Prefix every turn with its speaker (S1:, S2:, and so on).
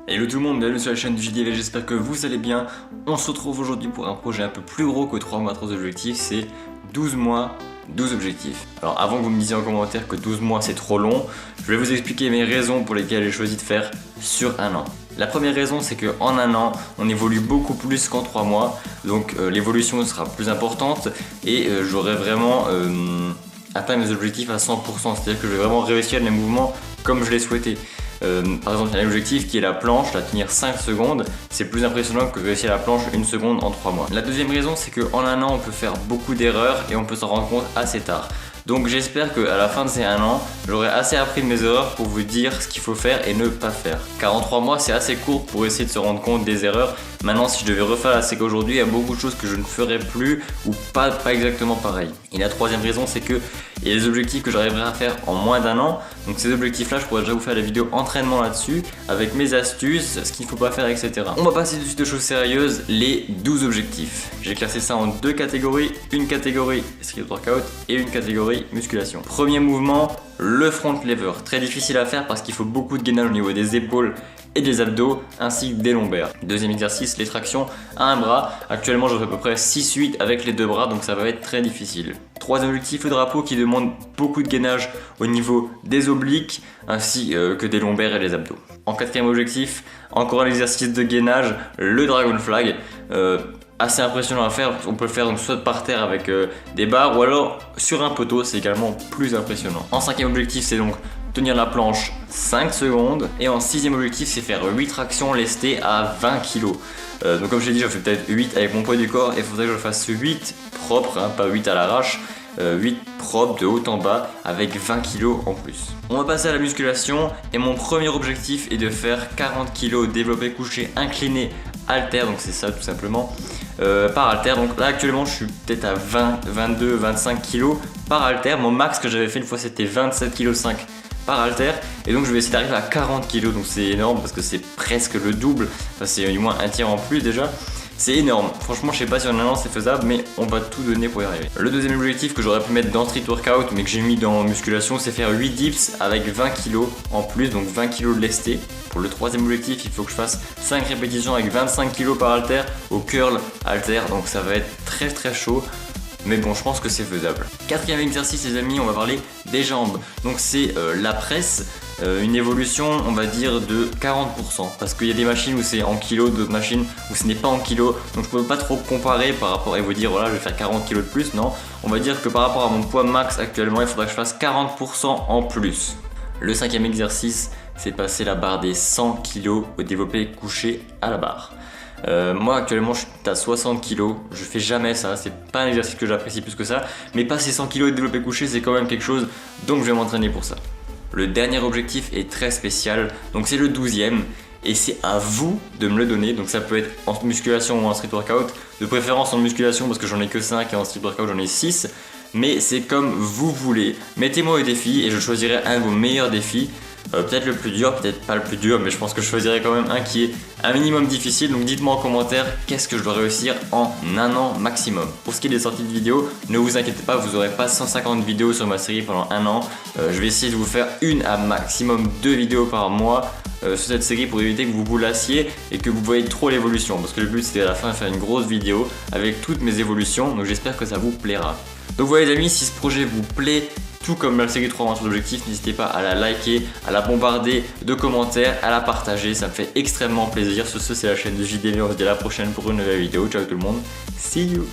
S1: Hello tout le monde, bienvenue sur la chaîne du JDV, j'espère que vous allez bien. On se retrouve aujourd'hui pour un projet un peu plus gros que 3 mois 3 objectifs, c'est 12 mois 12 objectifs. Alors avant que vous me disiez en commentaire que 12 mois c'est trop long, je vais vous expliquer mes raisons pour lesquelles j'ai choisi de faire sur un an. La première raison c'est qu'en un an on évolue beaucoup plus qu'en 3 mois, donc l'évolution sera plus importante et j'aurai vraiment atteint mes objectifs à 100%, c'est-à-dire que je vais vraiment réussir les mouvements comme je l'ai souhaité. Par exemple, il y a un objectif qui est la planche, la tenir 5 secondes, c'est plus impressionnant que réussir la planche 1 seconde en 3 mois. La deuxième raison, c'est qu'en un an, on peut faire beaucoup d'erreurs et on peut s'en rendre compte assez tard. Donc j'espère qu'à la fin de ces 1 an, j'aurai assez appris de mes erreurs pour vous dire ce qu'il faut faire et ne pas faire. Car en 3 mois, c'est assez court pour essayer de se rendre compte des erreurs. Maintenant, si je devais refaire la séquence aujourd'hui, il y a beaucoup de choses que je ne ferai plus ou pas exactement pareil. Et la troisième raison, c'est que il y a des objectifs que j'arriverai à faire en moins d'1 an. Donc ces objectifs-là, je pourrais déjà vous faire des vidéos entraînement là-dessus, avec mes astuces, ce qu'il ne faut pas faire, etc. On va passer tout de suite aux choses sérieuses, les 12 objectifs. J'ai classé ça en 2 catégories, une catégorie street workout et une catégorie musculation. Premier mouvement, le front lever. Très difficile à faire parce qu'il faut beaucoup de gainage au niveau des épaules et des abdos ainsi que des lombaires. Deuxième exercice, les tractions à un bras. Actuellement je fais à peu près 6-8 avec les 2 bras, donc ça va être très difficile. Troisième objectif, le drapeau, qui demande beaucoup de gainage au niveau des obliques ainsi que des lombaires et des abdos. En quatrième objectif, encore un exercice de gainage, le dragon flag. Assez impressionnant à faire, on peut le faire donc soit par terre avec des barres ou alors sur un poteau, c'est également plus impressionnant. En cinquième objectif, c'est donc tenir la planche 5 secondes. Et en sixième objectif, c'est faire 8 tractions lestées à 20 kg. Donc comme je l'ai dit, j'en fais peut-être 8 avec mon poids du corps et il faudrait que je fasse 8 propres, hein, pas 8 à l'arrache. 8 propres de haut en bas avec 20 kg en plus. On va passer à la musculation et mon premier objectif est de faire 40 kg développé couché incliné halter, donc c'est ça tout simplement, par halter. Donc là actuellement je suis peut-être à 20, 22, 25 kg par halter. Mon max que j'avais fait une fois c'était 27,5 kg par halter et donc je vais essayer d'arriver à 40 kg, donc c'est énorme parce que c'est presque le double, enfin c'est du moins un tiers en plus déjà. C'est énorme, franchement je sais pas si en un an c'est faisable mais on va tout donner pour y arriver. Le deuxième objectif que j'aurais pu mettre dans street workout mais que j'ai mis dans musculation, c'est faire 8 dips avec 20 kg en plus, donc 20 kg de lesté. Pour le troisième objectif, il faut que je fasse 5 répétitions avec 25 kg par halter au curl halter, donc ça va être très chaud. Mais bon, je pense que c'est faisable. Quatrième exercice les amis, on va parler des jambes. Donc c'est la presse, une évolution on va dire de 40%. Parce qu'il y a des machines où c'est en kilos, d'autres machines où ce n'est pas en kilos. Donc je peux pas trop comparer par rapport et vous dire voilà je vais faire 40 kg de plus, non. On va dire que par rapport à mon poids max actuellement, il faudra que je fasse 40% en plus. Le cinquième exercice, c'est passer la barre des 100 kg au développé couché à la barre. Moi actuellement je suis à 60 kg, je fais jamais ça, c'est pas un exercice que j'apprécie plus que ça, mais passer 100 kg de développé couché c'est quand même quelque chose, donc je vais m'entraîner pour ça. Le dernier objectif est très spécial, donc c'est le 12e et c'est à vous de me le donner, donc ça peut être en musculation ou en street workout, de préférence en musculation parce que j'en ai que 5 et en street workout j'en ai 6, mais c'est comme vous voulez. Mettez-moi au défi et je choisirai un de vos meilleurs défis. Peut-être le plus dur, peut-être pas le plus dur, mais je pense que je choisirai quand même un qui est un minimum difficile. Donc dites-moi en commentaire qu'est-ce que je dois réussir en un an maximum. Pour ce qui est des sorties de vidéos, ne vous inquiétez pas, vous n'aurez pas 150 vidéos sur ma série pendant un an. Je vais essayer de vous faire une à maximum 2 vidéos par mois sur cette série pour éviter que vous vous lassiez et que vous voyez trop l'évolution. Parce que le but c'était à la fin de faire une grosse vidéo avec toutes mes évolutions, donc j'espère que ça vous plaira. Donc voilà les amis, si ce projet vous plaît, tout comme la série 3 sur l'objectif, n'hésitez pas à la liker, à la bombarder de commentaires, à la partager, ça me fait extrêmement plaisir. Sur ce, c'est la chaîne de JDV, on se dit à la prochaine pour une nouvelle vidéo. Ciao tout le monde, see you.